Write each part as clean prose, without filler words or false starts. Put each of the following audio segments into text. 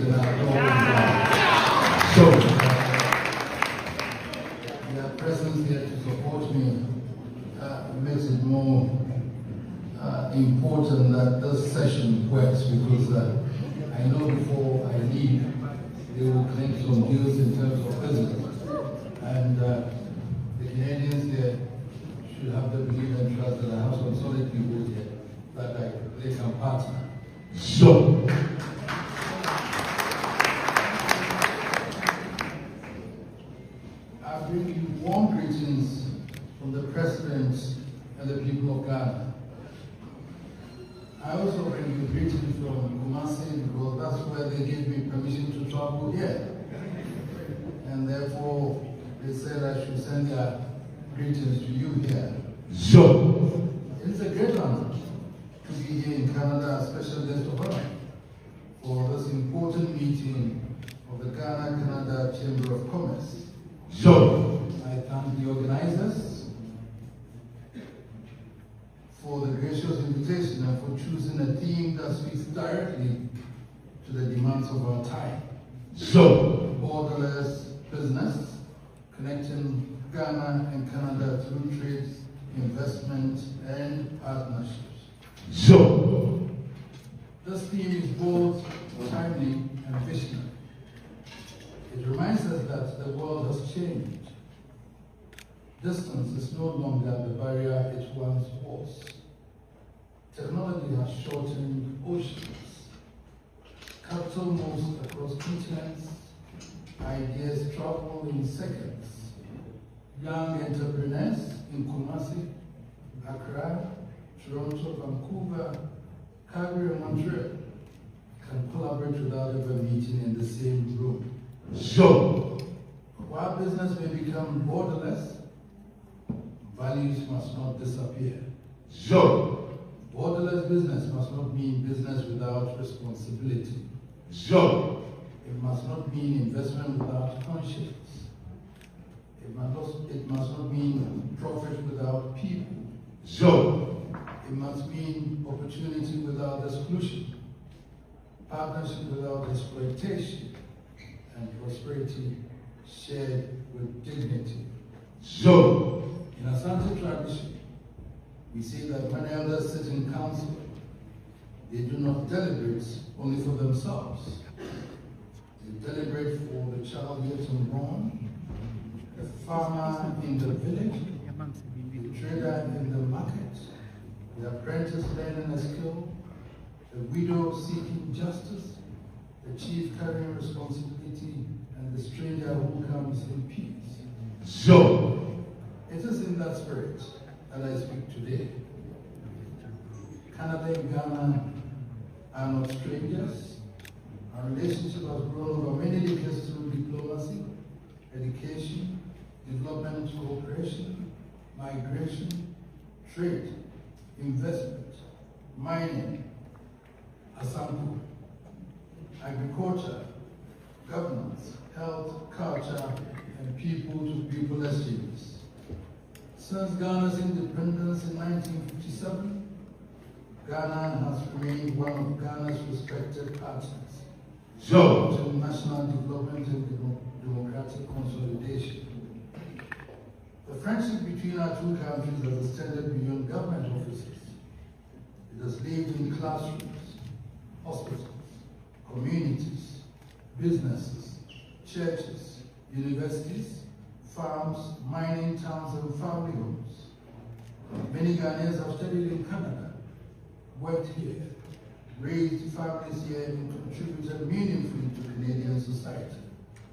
and I don't. So, their presence here to support me makes it more important that this session works, because I know before I leave, they will connect some deals in terms of business. And the Canadians there should have the belief and trust that I have some solid people here that they can partner. So, I bring you warm greetings from the President and the people of Ghana. I also bring you greetings from Kumasi, because that's where they gave me permission to travel here. And therefore, they said I should send their greetings to you here. So, it's a great honor to be here in Canada, a special guest of honor, for this important meeting of the Ghana-Canada Chamber of Commerce. So, I thank the organizers for the gracious invitation and for choosing a theme that speaks directly to the demands of our time. So, borderless business, connecting Ghana and Canada through trade, investment, and partnerships. So, this theme is both timely and visionary. It reminds us that the world has changed. Distance is no longer the barrier it once was. Technology has shortened oceans. Capital moves across continents. Ideas travel in seconds. Young entrepreneurs in Kumasi, Accra, Toronto, Vancouver, Calgary, and Montreal can collaborate without ever meeting in the same room. So, while business may become borderless, values must not disappear. So, borderless business must not mean business without responsibility. So, it must not mean investment without conscience. It must not mean profit without people. So, it must mean opportunity without exclusion, partnership without exploitation, and prosperity shared with dignity. So, in Asante tradition, we say that when elders sit in council, they do not deliberate only for themselves. They deliberate for the child yet unborn, the farmer in the village, the trader in the market, the apprentice learning a skill, the widow seeking justice, the chief carrying responsibility, and the stranger who comes in peace. So, it is in that spirit that I speak today. Canada and Ghana are not strangers. Our relationship has grown over many decades through diplomacy, education, development cooperation, migration, trade, investment, mining, Asanku, agriculture, governance, health, culture, and people-to-people exchanges. Since Ghana's independence in 1957, Ghana has remained one of Ghana's respected partners to national development and democratic consolidation. The friendship between our two countries has extended beyond government offices. It has lived in classrooms, hospitals, communities, businesses, churches, universities, farms, mining towns, and family homes. Many Ghanaians have studied in Canada, worked here, raised families here, and contributed meaningfully to Canadian society.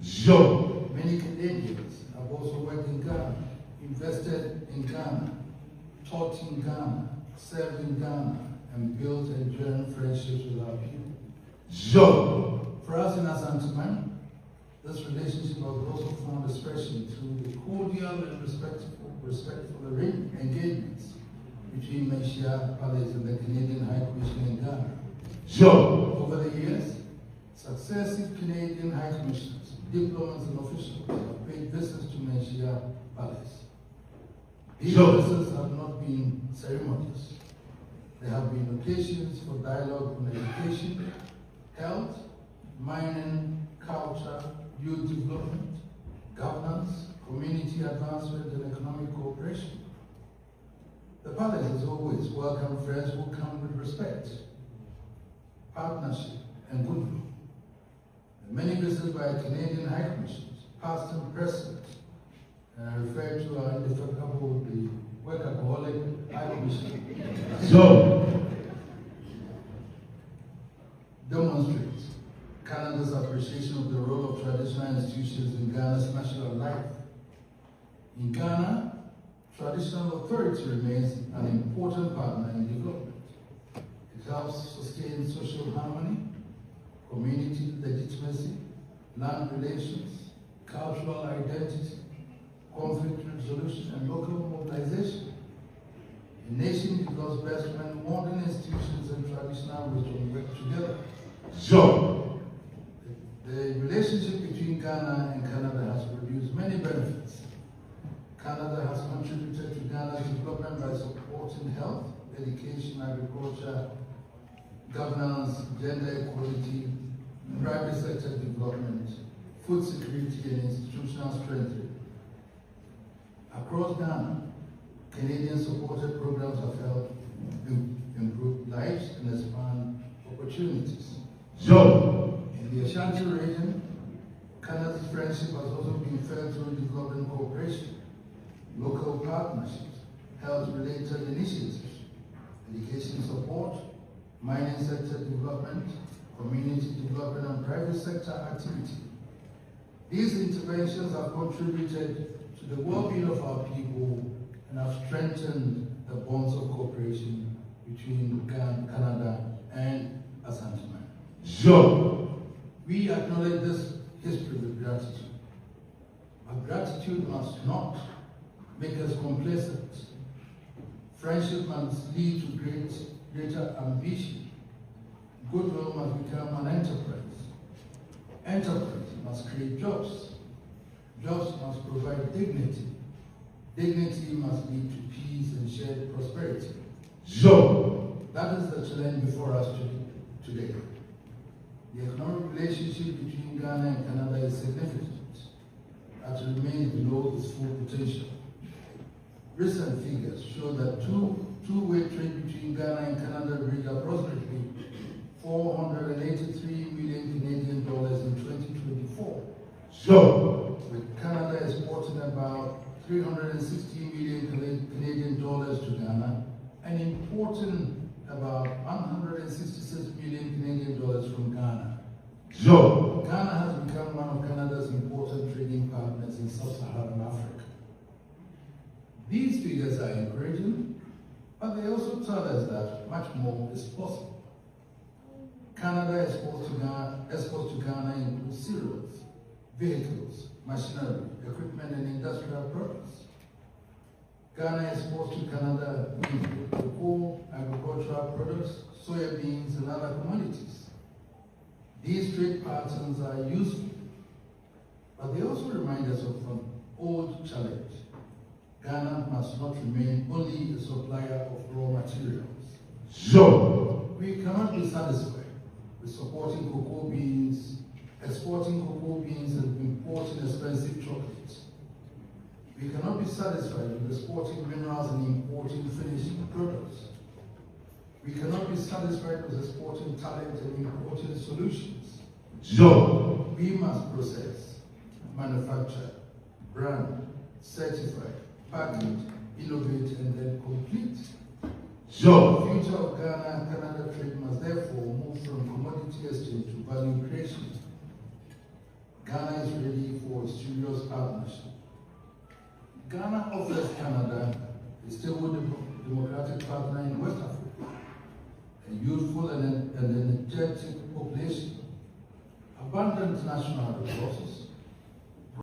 So, many Canadians have also worked in Ghana, invested in Ghana, taught in Ghana, served in Ghana, and built enduring friendships with our people. So, for us in Asantehene, this relationship has also found expression through the cordial and respectful engagements between Menchia Palace and the Canadian High Commission in Ghana. So, over the years, successive Canadian High Commissioners, diplomats, and officials have paid visits to Menchia Palace. These visits have not been ceremonious. There have been occasions for dialogue on education, health, mining, culture, youth development, governance, community advancement, and economic cooperation. The palace has always welcomed friends who come with respect, partnership, and goodwill. The many visits by Canadian High Commissioners, past and present, and I refer to our indefatigable, the workaholic High Commissioner. Demonstrates Canada's appreciation of the role of traditional institutions in Ghana's national life. In Ghana, traditional authority remains an important partner in development. It helps sustain social harmony, community legitimacy, land relations, cultural identity, conflict resolution, and local mobilization. A nation develops best when modern institutions and traditional wisdom work together. The relationship between Ghana and Canada has produced many benefits. Canada has contributed to Ghana's development by supporting health, education, agriculture, governance, gender equality, private sector development, food security, and institutional strengthening. Across Ghana, Canadian-supported programs have helped improve lives and expand opportunities. In the Ashanti region, Canada's friendship has also been felt through development cooperation, local partnerships, health-related initiatives, education support, mining sector development, community development, and private sector activity. These interventions have contributed to the well-being of our people and have strengthened the bonds of cooperation between Canada and Asantehene. We acknowledge this history with gratitude. But gratitude must not make us complacent. Friendship must lead to greater ambition. Goodwill must become an enterprise. Enterprise must create jobs. Jobs must provide dignity. Dignity must lead to peace and shared prosperity. That is the challenge before us today. The economic relationship between Ghana and Canada is significant, as it remains below its full potential. Recent figures show that two-way trade between Ghana and Canada reached approximately $483 million Canadian dollars in 2024. With Canada exporting about $360 million Canadian dollars to Ghana and importing about $166 million Canadian dollars from Ghana. Ghana has become one of Canada's important trading partners in sub-Saharan Africa. These figures are encouraging, but they also tell us that much more is possible. Canada exports to Ghana include cereals, vehicles, machinery, equipment, and industrial products. Ghana exports to Canada cocoa, agricultural products, soya beans, and other commodities. These trade patterns are useful, but they also remind us of an old challenge. Ghana must not remain only a supplier of raw materials. We cannot be satisfied with supporting cocoa beans, exporting cocoa beans, and importing expensive chocolates. We cannot be satisfied with exporting minerals and importing finished products. We cannot be satisfied with exporting talent and importing solutions. We must process, manufacture, brand, certify, package, innovate, and then complete. The future of Ghana-Canada trade must therefore move from commodity exchange to value creation. Ghana is ready for a serious partnership. Ghana offers Canada a stable democratic partner in West Africa, a youthful and energetic population, abundant national resources,